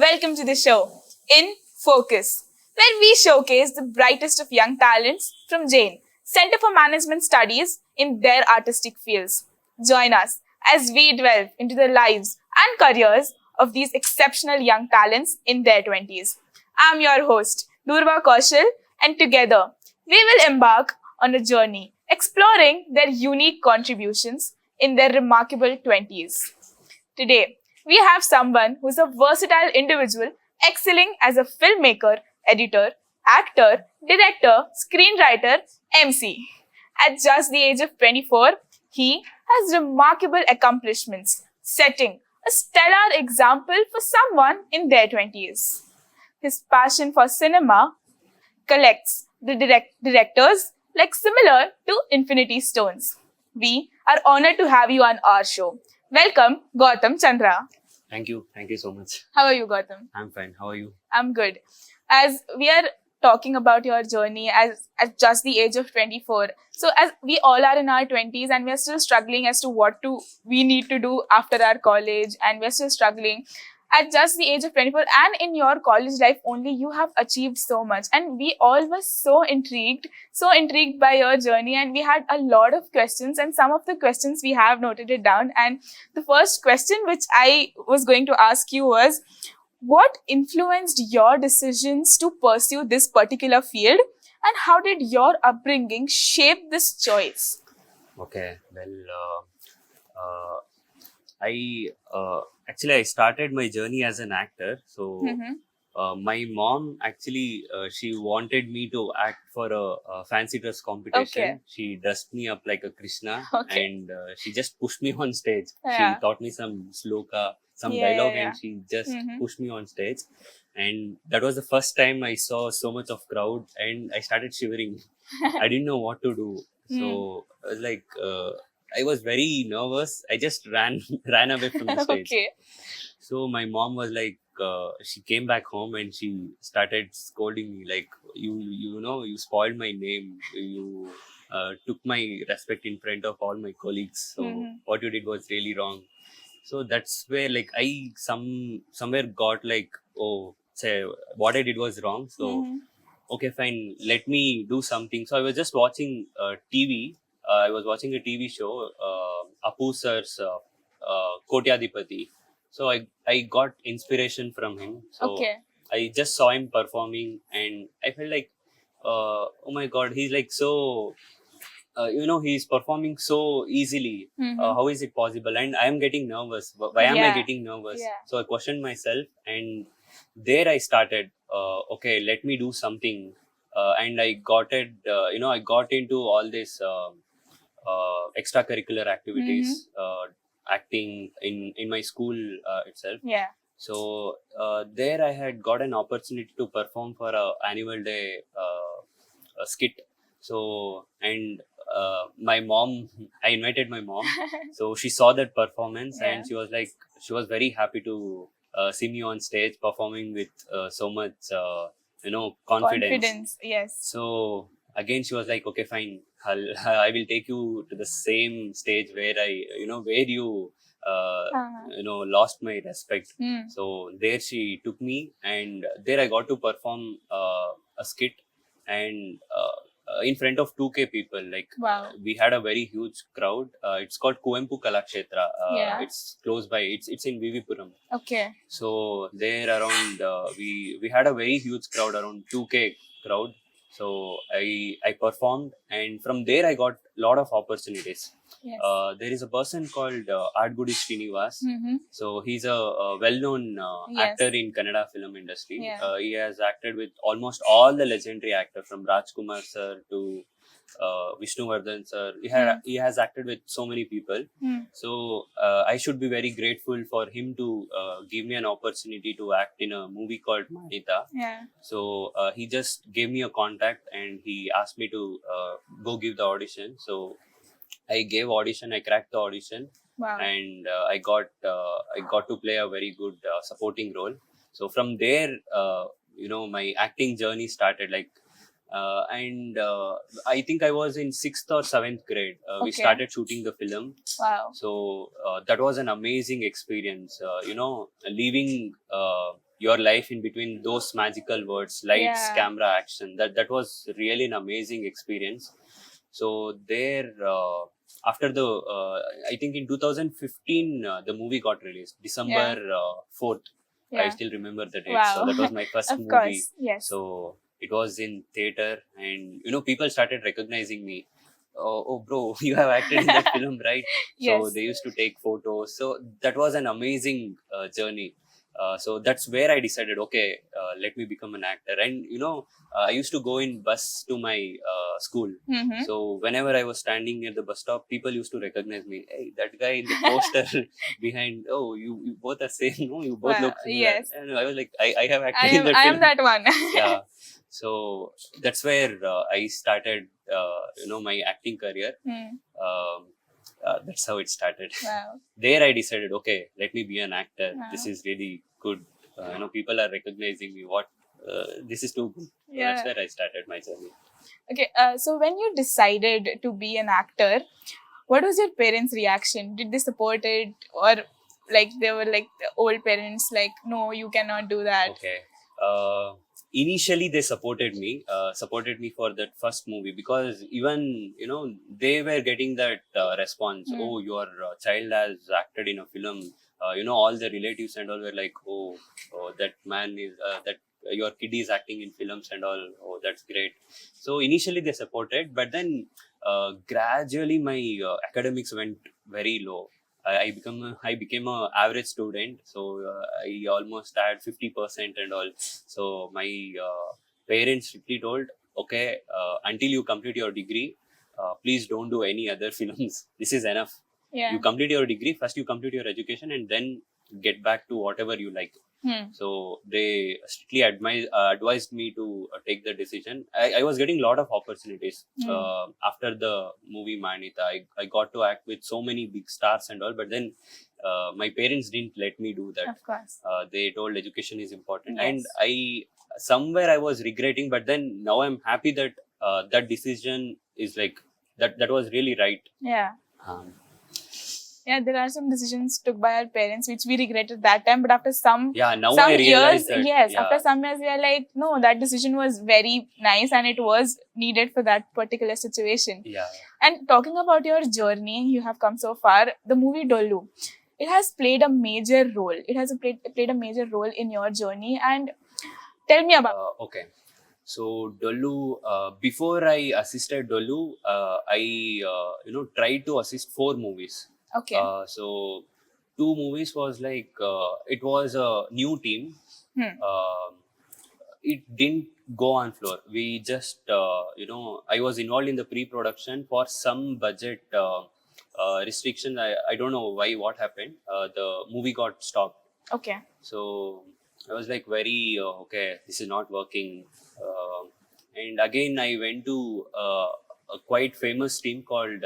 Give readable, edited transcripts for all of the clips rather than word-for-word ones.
Welcome to the show, In Focus, where we showcase the brightest of young talents from Jain, Center for Management Studies in their artistic fields. Join us as we delve into the lives and careers of these exceptional young talents in their 20s. I'm your host, Durva Kaushal, and together we will embark on a journey exploring their unique contributions in their remarkable 20s. Today, we have someone who's a versatile individual excelling as a filmmaker, editor, actor, director, screenwriter, MC. At just the age of 24, he has remarkable accomplishments, setting a stellar example for someone in their 20s. His passion for cinema collects the directors like similar to Infinity Stones. We are honored to have you on our show. Welcome, Gautam Chandra. Thank you. Thank you so much. How are you, Gautam? I'm fine. How are you? I'm good. As we are talking about your journey as at just the age of 24. So as we all are in our 20s and we're still struggling as to we need to do after our college, and we're still struggling at just the age of 24, and in your college life only you have achieved so much, and we all were so intrigued by your journey, and we had a lot of questions, and some of the questions we have noted it down. And the first question which I was going to ask you was, what influenced your decisions to pursue this particular field, and how did your upbringing shape this choice? Okay. I actually I started my journey as an actor. So my mom actually she wanted me to act for a fancy dress competition. Okay. She dressed me up like a Krishna, Okay. and she just pushed me on stage. Yeah. She taught me some sloka, some Yeah, dialogue, yeah, and she just Mhm. pushed me on stage. And that was the first time I saw so much of crowd, and I started shivering. I didn't know what to do. So I was like, I was very nervous. I just ran away from the stage. Okay. So my mom was like, she came back home and she started scolding me like, you spoiled my name. You took my respect in front of all my colleagues. So what you did was really wrong. So that's where like I somewhere got like, oh, say what I did was wrong. So okay, fine, let me do something. So I was just watching TV. I was watching a TV show, Apu sir's Kotyadipati. So I got inspiration from him. So Okay. I just saw him performing, and I felt like, oh my God, he's like so, he's performing so easily. How is it possible? And I am getting nervous. Why am I Yeah. getting nervous? Yeah. So I questioned myself, and there I started. Okay, let me do something, and I got it. I got into all this extracurricular activities, acting in my school itself. Yeah. So there I had got an opportunity to perform for a annual day a skit. So and my mom, I invited my mom. So she saw that performance, Yeah. and she was very happy to see me on stage performing with so much confidence. Yes. So again she was like, okay, fine, I will take you to the same stage where where you lost my respect. So there she took me, and there I got to perform a skit, and in front of 2K people. Like, Wow. we had a very huge crowd. It's called Kuvempu Kalakshetra. Yeah. It's close by. It's in Vivipuram. Okay. So there around we had a very huge crowd, around 2K crowd. So I performed, and from there I got a lot of opportunities. Yes. There is a person called Adgudi Srinivas. So he's a well-known Yes. actor in Kannada film industry. Yeah. He has acted with almost all the legendary actors, from Rajkumar sir to Vishnuvardhan sir. He has acted with so many people. So I should be very grateful for him to give me an opportunity to act in a movie called Manita. Yeah. So he just gave me a contact, and he asked me to go give the audition. So I gave audition. I cracked the audition. Wow. And I got to play a very good supporting role. So from there, my acting journey started. Like, and I think I was in 6th or 7th grade. We Okay. started shooting the film. Wow. So that was an amazing experience. Leaving your life in between those magical words, lights, Yeah. camera, action. That was really an amazing experience. So there, after the, I think in 2015, the movie got released, December 4th. I Yeah. still remember the date. Wow. So that was my first Of movie. course. Yes. So it was in theater, and people started recognizing me. Oh, bro, you have acted in that film, right? So Yes. they used to take photos. So that was an amazing journey. So that's where I decided, okay, let me become an actor. And I used to go in bus to my school. Mm-hmm. So whenever I was standing near the bus stop, people used to recognize me. Hey, that guy in the poster behind. Oh, you both are same. No, you both Wow, look similar. yes. And I was like, I have acted in that I film. am that one. Yeah. So that's where I started, my acting career. Hmm. That's how it started. Wow. There I decided, okay, let me be an actor. Wow. This is really good. People are recognizing me. This is too good. So Yeah. that's where I started my journey. Okay. So when you decided to be an actor, what was your parents' reaction? Did they support it, or like they were like the old parents, like, no, you cannot do that? Okay. Initially, they supported me for that first movie, because even they were getting that response. Hmm. Oh, your child has acted in a film. All the relatives and all were like, oh, that man is that your kid is acting in films and all. Oh, that's great. So initially they supported, but then gradually my academics went very low. I became a average student, so I almost had 50% and all. So my parents strictly told, okay, until you complete your degree, please don't do any other films. This is enough. Yeah. You complete your degree first. You complete your education, and then get back to whatever you like. Hmm. So they strictly advised me to take the decision. I was getting a lot of opportunities after the movie Manita. I got to act with so many big stars and all, but then my parents didn't let me do that. Of course. They told education is important, Yes. and I was regretting, but then now I'm happy that that decision is like that. That was really right. Yeah. Um, Yeah, there are some decisions took by our parents which we regretted that time, but after some now some I realize years, that. yes, yeah. after some years we are like, no, that decision was very nice and it was needed for that particular situation. Yeah. And talking about your journey, you have come so far. The movie Dollu, it has played a major role. It has played a major role in your journey. And tell me about. Okay. So Dollu, before I assisted Dollu, I tried to assist 4 movies. Okay. So 2 movies was like it was a new team. It didn't go on floor. We just I was involved in the pre-production for some budget restriction. I don't know why, what happened. The movie got stopped. Okay. So I was like very okay, this is not working. And again I went to a quite famous team called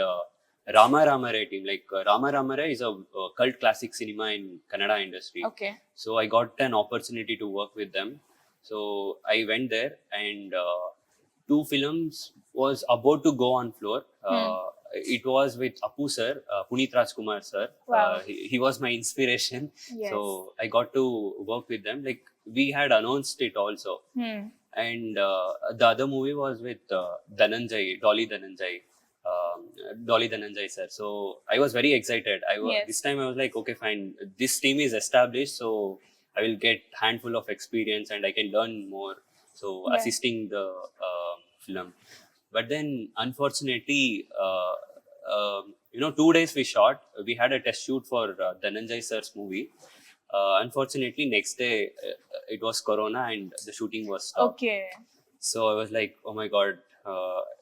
Rama Ramare team. Like Rama Ramare is a cult classic cinema in Kannada industry. Okay. So I got an opportunity to work with them. So I went there, and 2 films was about to go on floor. It was with Apu sir, Puneet Rajkumar sir. Wow. He was my inspiration. Yes. So I got to work with them. Like we had announced it also. And the other movie was with Dolly Dhananjay sir. So I was very excited. Yes. This time I was like, okay, fine. This team is established, so I will get handful of experience and I can learn more. So Yeah. assisting the film. But then unfortunately, 2 days we shot. We had a test shoot for Dhananjay sir's movie. Unfortunately, next day it was Corona and the shooting was stopped. Okay. So I was like, oh my god,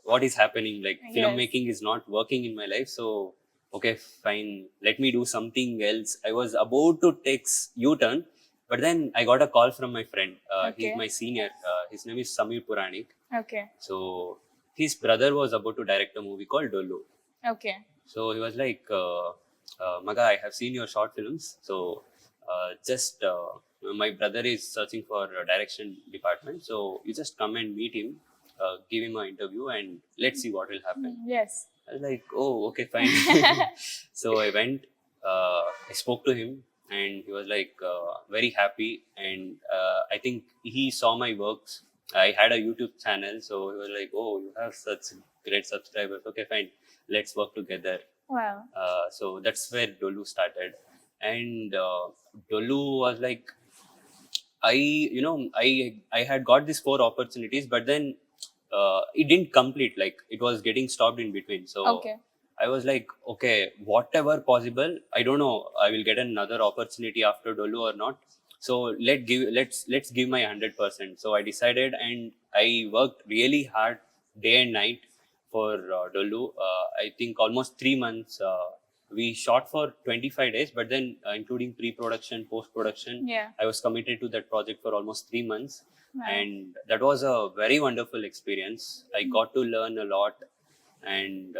what is happening? Like Yes. filmmaking is not working in my life. So okay, fine, let me do something else. I was about to take U-turn, but then I got a call from my friend. Okay. He's my senior. His name is Samir Puranik. Okay. So his brother was about to direct a movie called Dollu. Okay. So he was like, Maga, I have seen your short films. So my brother is searching for a direction department. So you just come and meet him, give him an interview, and let's see what will happen. Yes. I was like, oh, okay, fine. So I went, I spoke to him. and he was like very happy. And I think he saw my works. I had a YouTube channel, so he was like, "Oh, you have such great subscribers. Okay, fine, let's work together." Wow. So that's where Dolu started, and Dolu was like, I had got these 4 opportunities, but then it didn't complete. Like it was getting stopped in between. So Okay. I was like, okay, whatever possible. I don't know. I will get another opportunity after Dolu or not. So let's give my 100%. So I decided, and I worked really hard day and night for Dolu. I think almost 3 months. We shot for 25 days, but then including pre-production, post-production, Yeah. I was committed to that project for almost 3 months. Wow. And that was a very wonderful experience. I got to learn a lot, and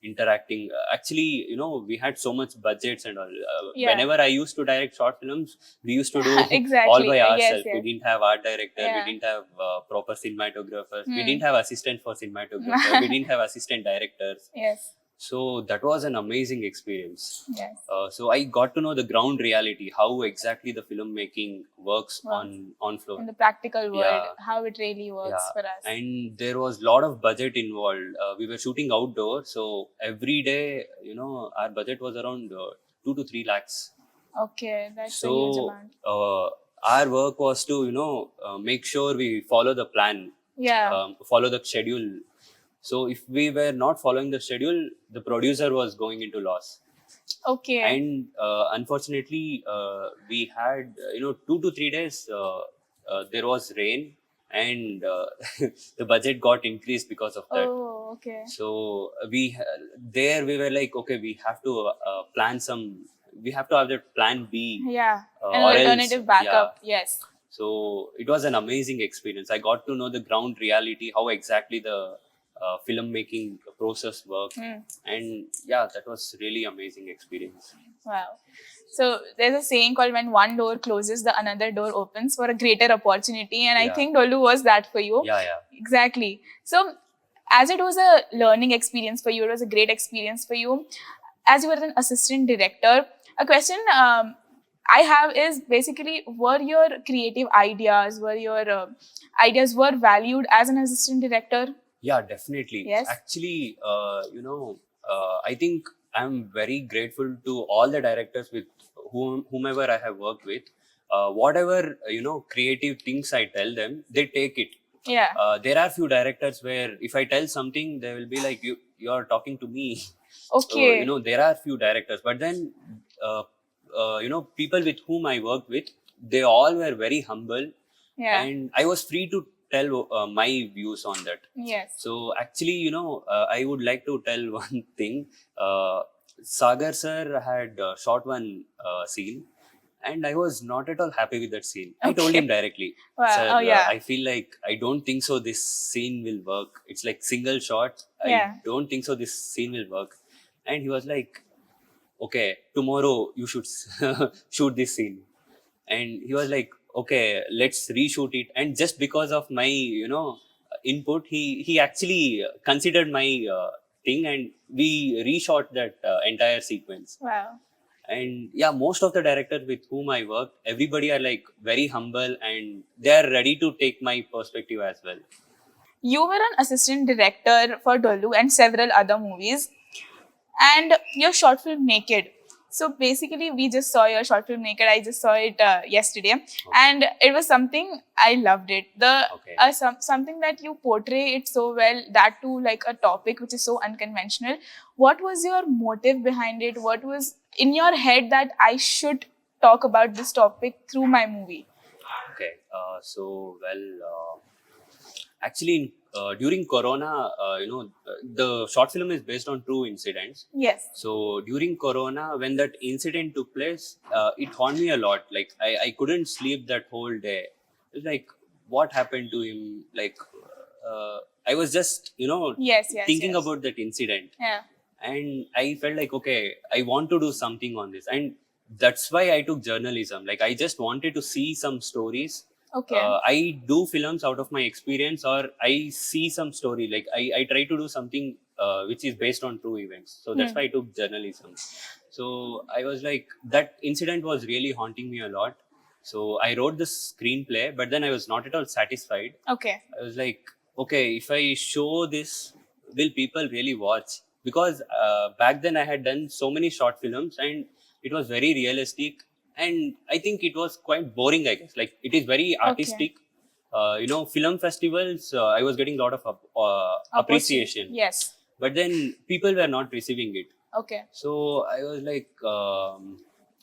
interacting. Actually, we had so much budgets and all. Yeah. Whenever I used to direct short films, we used to do Exactly. all by Yes, ourselves. yes. We didn't have art director. Yeah. We didn't have proper cinematographers. We Hmm. didn't have assistant for cinematographer. We didn't have assistant directors. Yes. So that was an amazing experience. Yes. So I got to know the ground reality, how exactly the filmmaking works Wow. on floor. In the practical world, Yeah. how it really works Yeah, for us. and there was a lot of budget involved. We were shooting outdoor, so every day, our budget was around 2 to 3 lakhs. Okay, that's a huge So amount. our work was to, make sure we follow the plan, Yeah. follow the schedule. So if we were not following the schedule, the producer was going into loss. Okay. And unfortunately, we had 2 to 3 days. There was rain, and the budget got increased because of that. Oh, okay. So there we were like, okay, we have to plan some. We have to have that plan B. Yeah. An or else- alternative backup. Yes. So it was an amazing experience. I got to know the ground reality, how exactly the filmmaking process worked, Hmm. and yeah, that was really amazing experience. Wow. So there's a saying called when one door closes, the another door opens for a greater opportunity. And I Yeah. think Dolu was that for you. Yeah, yeah. Exactly. So as it was a learning experience for you, it was a great experience for you. As you were an assistant director, a question I have is basically, were your creative ideas, ideas were valued as an assistant director? Yeah, definitely. Yes. Actually, I think I'm very grateful to all the directors with whomever I have worked with. Whatever creative things I tell them, they take it. Yeah. There are few directors where if I tell something, they will be like, "You're talking to me." Okay. There are few directors, but then people with whom I worked with, they all were very humble, Yeah. and I was free to tell my views on that. Yes. So actually, I would like to tell one thing. Sagar sir had shot one scene, and I was not at all happy with that scene. I told Okay. him directly, Wow. "Sir, Oh, yeah. I feel like I don't think so. This scene will work. It's like single shot. Yeah. I don't think so. This scene will work." And he was like, "Okay, tomorrow you should shoot this scene." And he was like, okay, let's reshoot it. And just because of my input, he actually considered my thing, and we reshot that entire sequence. Wow. And yeah, most of the directors with whom I work, everybody are like very humble, and they are ready to take my perspective as well. You were an assistant director for Dolu and several other movies, and your short film Naked. So basically, we just saw your short film Naked. I just saw it yesterday, and it was something I loved it. Okay. Something that you portray it so well. That too, like a topic which is so unconventional. What was your motive behind it? What was in your head that I should talk about this topic through my movie? Okay. Actually, during Corona, the short film is based on true incidents. Yes. So during Corona, when that incident took place, it haunted me a lot. Like I couldn't sleep that whole day. It's like, what happened to him? Like I was just Yes. Yes. thinking yes. about that incident, Yeah. and I felt like, okay, I want to do something on this, and that's why I took journalism. Like I just wanted to see some stories. Okay. I do films out of my experience, or I see some story. Like I try to do something which is based on true events. So that's why I took journalism. So I was like, that incident was really haunting me a lot. So I wrote this screenplay, but then I was not at all satisfied. Okay. I was like, okay, if I show this, will people really watch? Because back then I had done so many short films and it was very realistic. And I think it was quite boring, I guess. Like, it is very artistic. Film festivals, I was getting a lot of appreciation. Yes. But then people were not receiving it. Okay. So I was like,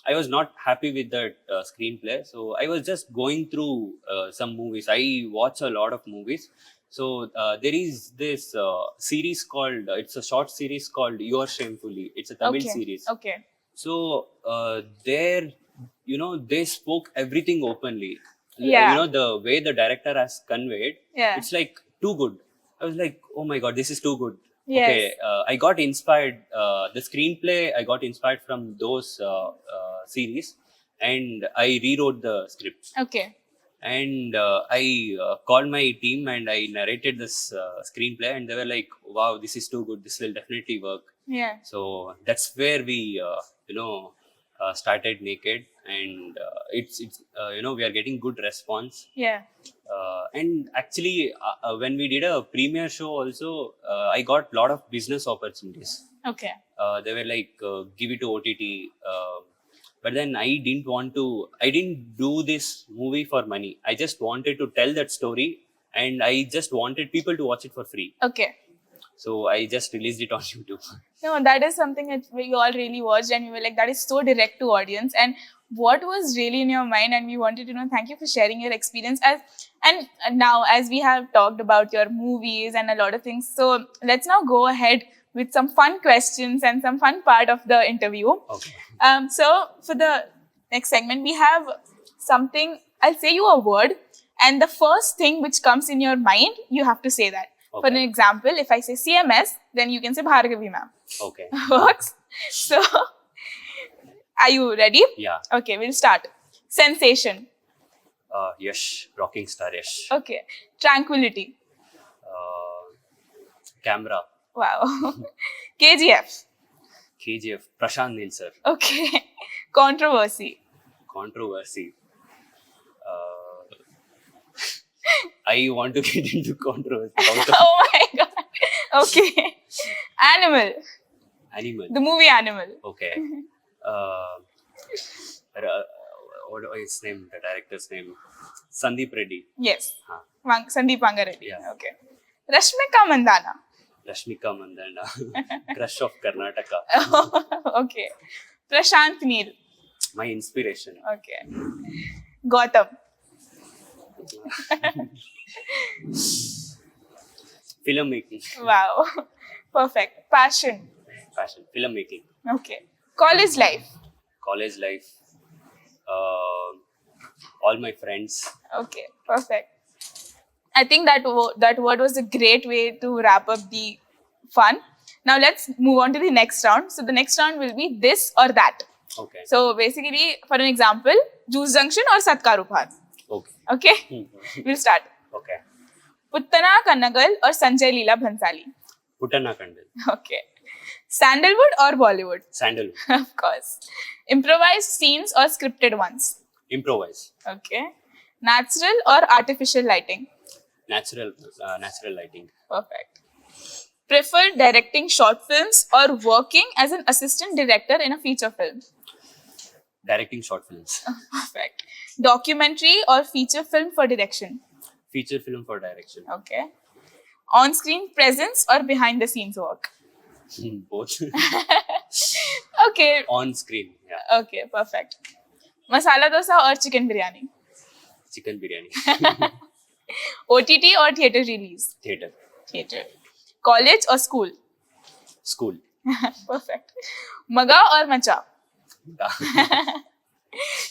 I was not happy with that screenplay. So I was just going through some movies. I watch a lot of movies. So there is this series called, it's a short series called You Are Shamefully. It's a Tamil series. Okay. So there, they spoke everything openly. Yeah. The way the director has conveyed, Yeah. it's like too good. I was like, oh my God, this is too good. Yes. Okay, I got inspired. The screenplay, I got inspired from those series, and I rewrote the script. Okay. And I called my team and I narrated this screenplay, and they were like, "Wow, this is too good. This will definitely work." Yeah. So that's where we, started Naked, and it's we are getting good response. Yeah. And actually, when we did a premiere show, also I got a lot of business opportunities. Okay. They were like, give it to OTT. But then I didn't do this movie for money. I just wanted to tell that story, and I just wanted people to watch it for free. Okay. So I just released it on YouTube. No, that is something that we all really watched, and we were like, that is so direct to audience. And what was really in your mind? And we wanted to know. Thank you for sharing your experience. And now, as we have talked about your movies and a lot of things, so let's now go ahead with some fun questions and some fun part of the interview. Okay. So for the next segment, we have something. I'll say you a word, and the first thing which comes in your mind, you have to say that. Okay. For an example, if I say CMS, then you can say Bhargavi ma'am. Okay. Works. So, are you ready? Yeah. Okay, we'll start. Sensation. Yash, rocking star Yash. Okay. Tranquility. Camera. Wow. KGF. KGF, Prashant Nil sir. Okay. Controversy. Controversy. I want to get into controversy. Oh my god. Okay. Animal. Animal. The movie Animal. Okay. What was his name? The director's name? Sandeep Reddy. Yes. Huh. Sandeep Wangareddy. Yeah. Okay. Rashmika Mandana. Rashmika Mandana. Crush of Karnataka. Okay. Prashant Neel. My inspiration. Okay. Gautam. Filmmaking. Wow. Perfect. Passion. Passion. Filmmaking. Okay. College life. College life. All my friends. Okay. Perfect. I think that word was a great way to wrap up the fun. Now let's move on to the next round. So the next round will be this or that. Okay. So basically, for an example, Juice Junction or Satkaru Uphan. Okay. Okay. We'll start. Okay. Puttana Kannagal or Sanjay Leela Bhansali. Putana Kandal. Okay. Sandalwood or Bollywood? Sandalwood. Of course. Improvised scenes or scripted ones? Improvise. Okay. Natural or artificial lighting? Natural lighting. Perfect. Prefer directing short films or working as an assistant director in a feature film? Directing short films. Perfect. Documentary or feature film for direction? Feature film for direction. Okay. On-screen presence or behind-the-scenes work? Both. Okay. On screen. Yeah. Okay, perfect. Masala dosa or chicken biryani? Chicken biryani. OTT or theatre release? Theater. Theatre. College or school? School. Perfect. Maga or macha?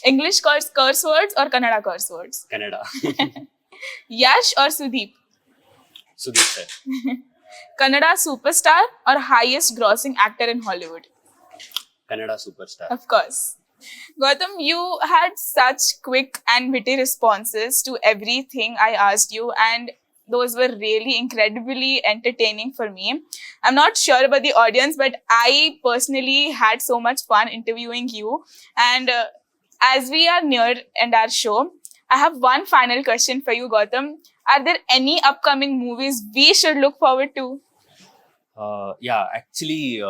English curse words or Kannada curse words? Kannada. Yash or Sudeep? Sudeep sir. Kannada superstar or highest grossing actor in Hollywood? Kannada superstar. Of course. Gautam, you had such quick and witty responses to everything I asked you, and those were really incredibly entertaining for me. I'm not sure about the audience, but I personally had so much fun interviewing you. And as we are near end our show, I have one final question for you, Gautam. Are there any upcoming movies we should look forward to? Yeah, actually,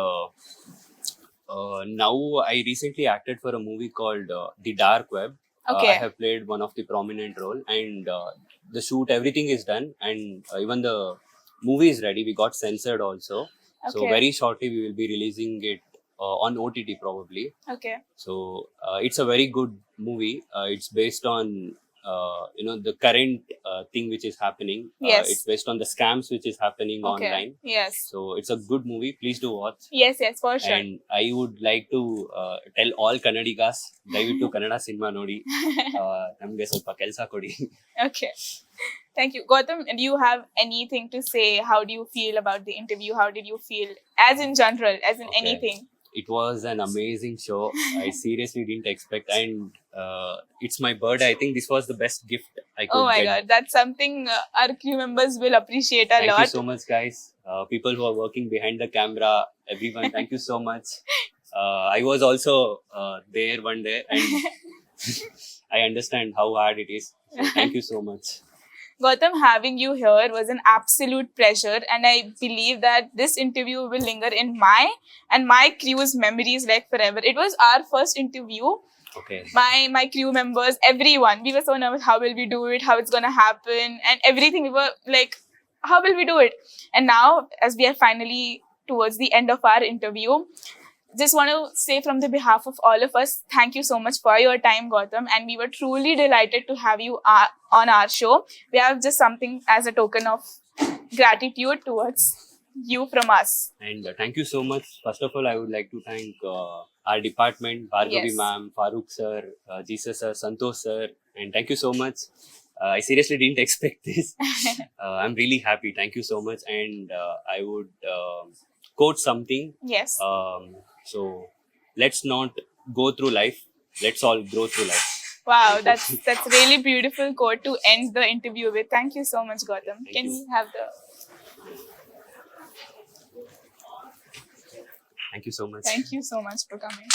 now I recently acted for a movie called The Dark Web. I Okay. have played one of the prominent role, and the shoot, everything is done, and even the movie is ready. We got censored also, so Okay. very shortly we will be releasing it on OTT probably. Okay. So it's a very good movie. It's based on the current thing which is happening. Yes. It's based on the scams which is happening Okay. online. Yes. So it's a good movie. Please do watch. Yes, for sure. And I would like to tell all Kannadigas, ದಯವಿಟ್ಟು Kannada cinema ನೋಡಿ ನಮಗೆ ಸ್ವಲ್ಪ ಕೆಲಸ ಕೊಡಿ. Okay. Thank you. Gautam, do you have anything to say? How do you feel about the interview? How did you feel as in general, as in Okay. anything? It was an amazing show. I seriously didn't expect, and it's my birthday. I think this was the best gift I could Oh my get. god, that's something our crew members will appreciate a Thank lot. you so much, guys. People who are working behind the camera, everyone, thank you so much. I was also there one day, and I understand how hard it is. So thank you so much. Gautam, having you here was an absolute pleasure, and I believe that this interview will linger in my and my crew's memories like forever. It was our first interview. Okay. My crew members, everyone, we were so nervous. How will we do it? How it's gonna happen? And everything. We were like, how will we do it? And now, as we are finally towards the end of our interview, just want to say from the behalf of all of us, thank you so much for your time, Gautam. And we were truly delighted to have you on our show. We have just something as a token of gratitude towards you from us. And thank you so much. First of all, I would like to thank our department, Bhargavi Yes. ma'am, Farooq sir, Jesus sir, Santosh sir, and thank you so much. I seriously didn't expect this. I'm really happy. Thank you so much. And I would quote something. Yes. So let's not go through life. Let's all grow through life. Wow, that's really beautiful quote to end the interview with. Thank you so much, Gautam. Thank Can you. we have the... Thank you so much. Thank you so much for coming.